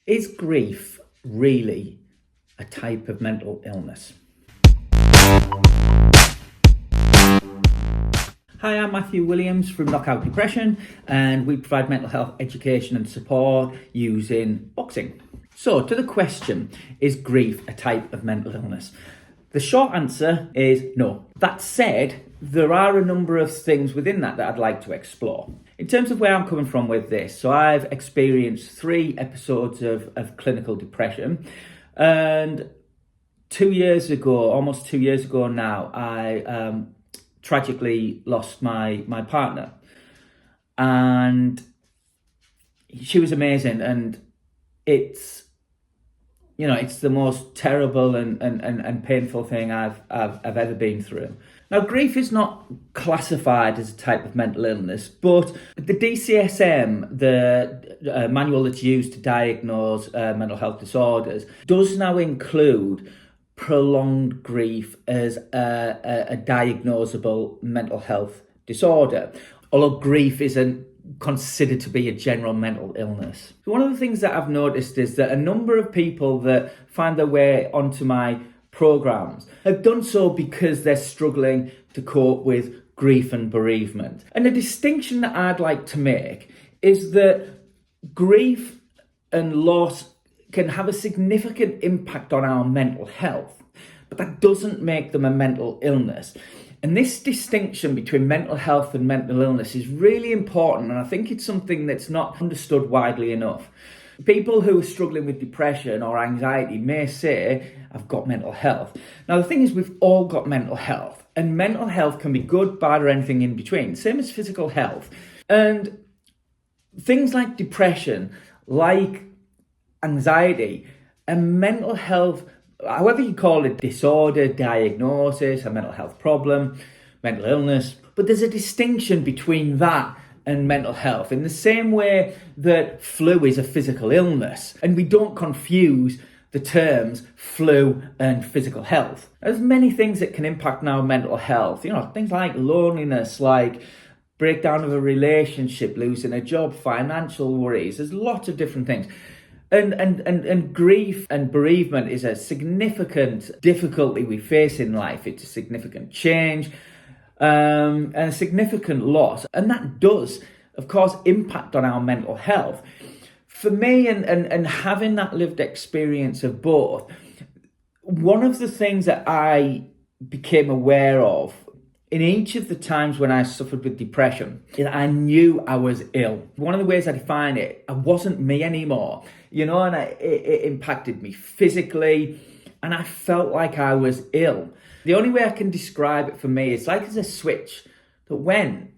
Is grief really a type of mental illness? Hi, I'm Matthew Williams from Knockout Depression, and we provide mental health education and support using boxing. So, to the question, is grief a type of mental illness? The short answer is no. That said, there are a number of things within that I'd like to explore. In terms of where I'm coming from with this, so I've experienced 3 episodes of clinical depression, and 2 years ago, almost 2 years ago now, I tragically lost my partner, and she was amazing, and it's the most terrible and painful thing I've ever been through. Now, grief is not classified as a type of mental illness, but the DCSM, the manual that's used to diagnose mental health disorders, does now include prolonged grief as a diagnosable mental health disorder, although grief isn't considered to be a general mental illness. So one of the things that I've noticed is that a number of people that find their way onto my programs have done so because they're struggling to cope with grief and bereavement. And the distinction that I'd like to make is that grief and loss can have a significant impact on our mental health, but that doesn't make them a mental illness. And this distinction between mental health and mental illness is really important, and I think it's something that's not understood widely enough. People who are struggling with depression or anxiety may say, I've got mental health. Now, the thing is, we've all got mental health, and mental health can be good, bad, or anything in between, same as physical health. And things like depression, like anxiety, and mental health, however you call it, disorder, diagnosis, a mental health problem, mental illness, but there's a distinction between that and mental health in the same way that flu is a physical illness, and we don't confuse the terms flu and physical health. There's many things that can impact our mental health, things like loneliness, like breakdown of a relationship, losing a job, financial worries. There's lots of different things. And grief and bereavement is a significant difficulty we face in life. It's a significant change and a significant loss. And that does, of course, impact on our mental health. For me, and having that lived experience of both, one of the things that I became aware of in each of the times when I suffered with depression is I knew I was ill. One of the ways I define it, I wasn't me anymore, and it impacted me physically, and I felt like I was ill. The only way I can describe it for me is like there's a switch that went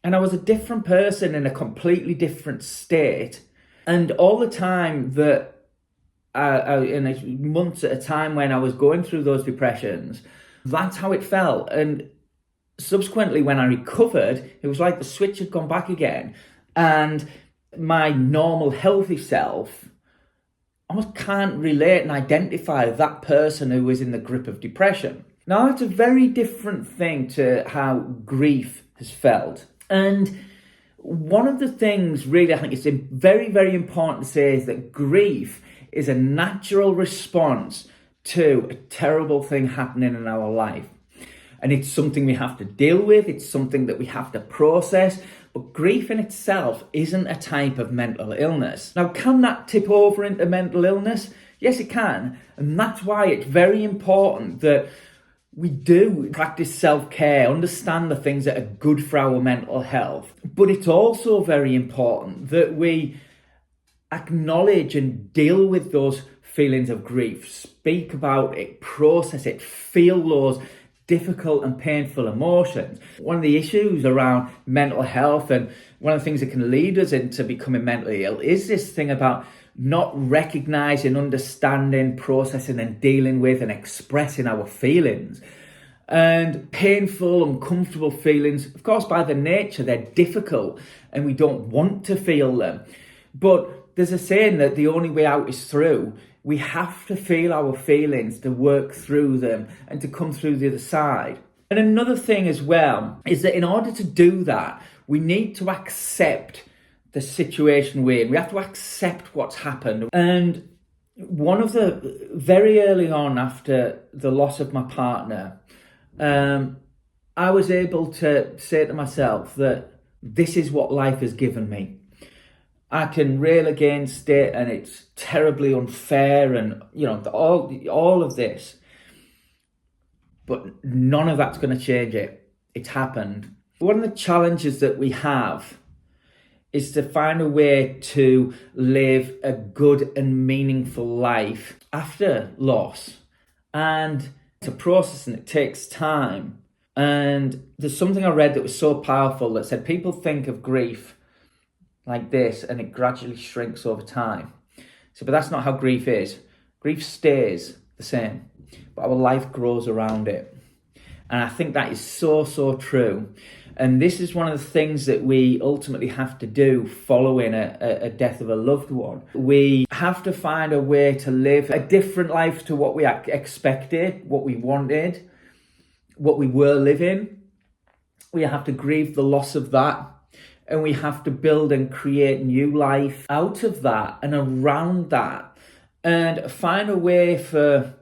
and I was a different person in a completely different state. And all the time that in months at a time when I was going through those depressions, that's how it felt. And subsequently, when I recovered, it was like the switch had gone back again. And my normal, healthy self almost can't relate and identify that person who was in the grip of depression. Now, that's a very different thing to how grief has felt. And one of the things really I think it's very, very important to say is that grief is a natural response to a terrible thing happening in our life. And it's something we have to deal with, it's something that we have to process, but grief in itself isn't a type of mental illness. Now, can that tip over into mental illness? Yes, it can. And that's why it's very important that we do practice self-care, understand the things that are good for our mental health. But it's also very important that we acknowledge and deal with those feelings of grief, speak about it, process it, feel those difficult and painful emotions. One of the issues around mental health, and one of the things that can lead us into becoming mentally ill, is this thing about not recognizing, understanding, processing and dealing with and expressing our feelings. And painful, uncomfortable feelings, of course, by their nature, they're difficult and we don't want to feel them. But there's a saying that the only way out is through. We have to feel our feelings to work through them and to come through the other side. And another thing as well is that in order to do that, we need to accept the situation we're in. We have to accept what's happened. And one of the, very early on after the loss of my partner, I was able to say to myself that this is what life has given me. I can rail against it and it's terribly unfair and, all of this. But none of that's going to change it. It's happened. One of the challenges that we have is to find a way to live a good and meaningful life after loss. And it's a process and it takes time. And there's something I read that was so powerful that said people think of grief like this and it gradually shrinks over time. So, but that's not how grief is. Grief stays the same, but our life grows around it. And I think that is so, so true. And this is one of the things that we ultimately have to do following a death of a loved one. We have to find a way to live a different life to what we expected, what we wanted, what we were living. We have to grieve the loss of that. And we have to build and create new life out of that and around that. And find a way for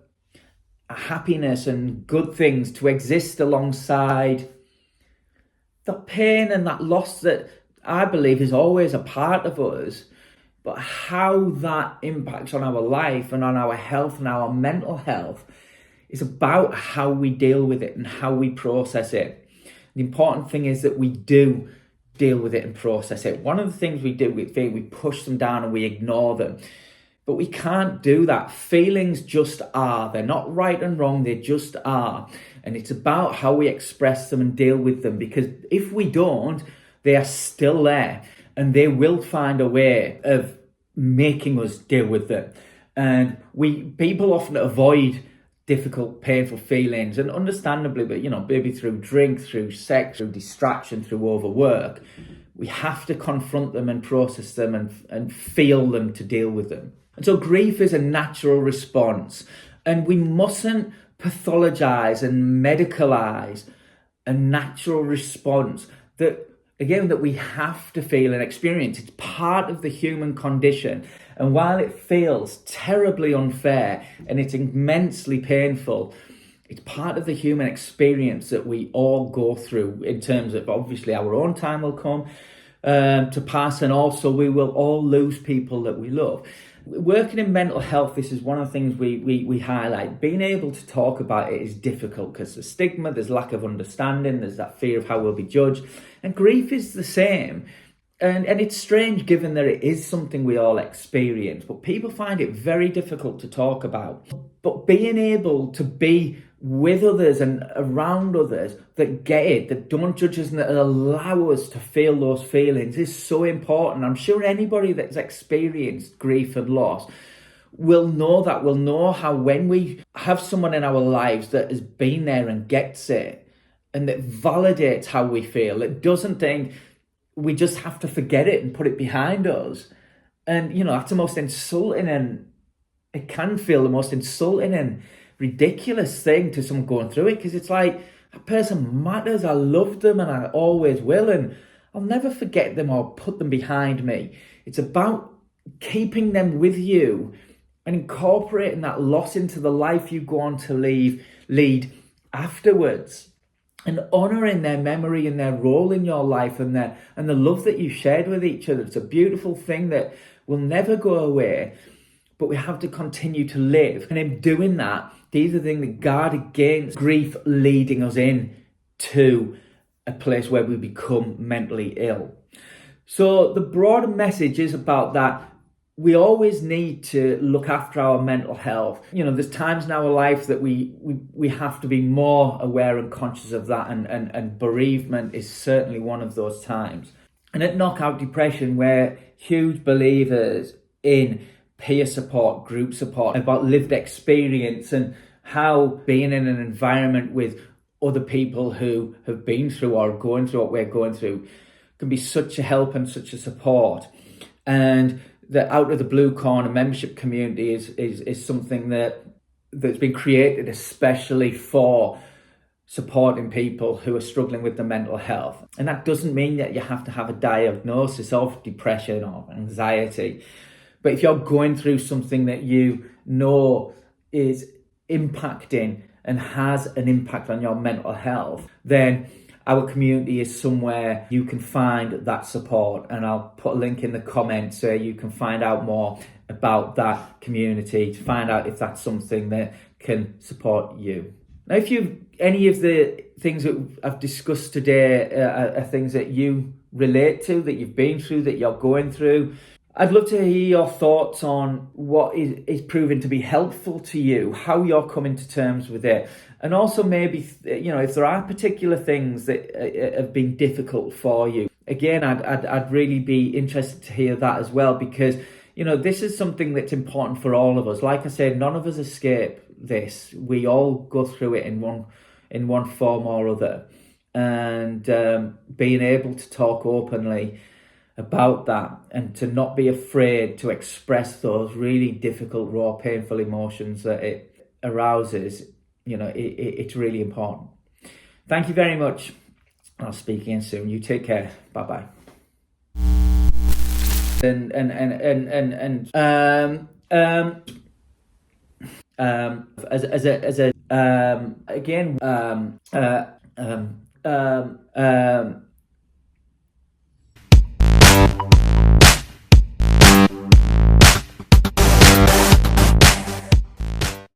happiness and good things to exist alongside the pain and that loss that I believe is always a part of us, but how that impacts on our life and on our health and our mental health is about how we deal with it and how we process it. The important thing is that we do deal with it and process it. One of the things we do with fear, we push them down and we ignore them. But we can't do that. Feelings just are. They're not right and wrong. They just are. And it's about how we express them and deal with them. Because if we don't, they are still there. And they will find a way of making us deal with them. And people often avoid difficult, painful feelings. And understandably, but maybe through drink, through sex, through distraction, through overwork, we have to confront them and process them and feel them to deal with them. And so grief is a natural response, and we mustn't pathologise and medicalise a natural response that we have to feel and experience. It's part of the human condition. And while it feels terribly unfair and it's immensely painful, it's part of the human experience that we all go through in terms of, obviously, our own time will come to pass, and also we will all lose people that we love. Working in mental health, this is one of the things we highlight. Being able to talk about it is difficult because there's stigma, there's lack of understanding, there's that fear of how we'll be judged. And grief is the same. And it's strange given that it is something we all experience, but people find it very difficult to talk about. But being able to be with others and around others that get it, that don't judge us and that allow us to feel those feelings is so important. I'm sure anybody that's experienced grief and loss will know that, will know how when we have someone in our lives that has been there and gets it and that validates how we feel, it doesn't think we just have to forget it and put it behind us. And, that's the most insulting, and it can feel the most insulting and ridiculous thing to someone going through it, because it's like, that person matters, I love them and I always will, and I'll never forget them or put them behind me. It's about keeping them with you and incorporating that loss into the life you go on to lead afterwards, and honouring their memory and their role in your life and the love that you shared with each other. It's a beautiful thing that will never go away, but we have to continue to live. And in doing that, these are the things that guard against grief leading us in to a place where we become mentally ill. So the broader message is about that. We always need to look after our mental health. There's times in our life that we have to be more aware and conscious of that, and bereavement is certainly one of those times. And at Knockout Depression, we're huge believers in peer support, group support, about lived experience and how being in an environment with other people who have been through or going through what we're going through can be such a help and such a support. And the Out of the Blue Corner membership community is something that's been created especially for supporting people who are struggling with their mental health. And that doesn't mean that you have to have a diagnosis of depression or anxiety. But if you're going through something that you know is impacting and has an impact on your mental health, then our community is somewhere you can find that support. And I'll put a link in the comments so you can find out more about that community to find out if that's something that can support you. Now, if any of the things that I've discussed today are things that you relate to, that you've been through, that you're going through, I'd love to hear your thoughts on what is proving to be helpful to you, how you're coming to terms with it, and also maybe, if there are particular things that have been difficult for you. Again, I'd really be interested to hear that as well, because this is something that's important for all of us. Like I said, none of us escape this. We all go through it in one form or other, and being able to talk openly about that and to not be afraid to express those really difficult, raw, painful emotions that it arouses, it's really important. Thank you very much. I'll speak again soon. You take care. Bye bye. Again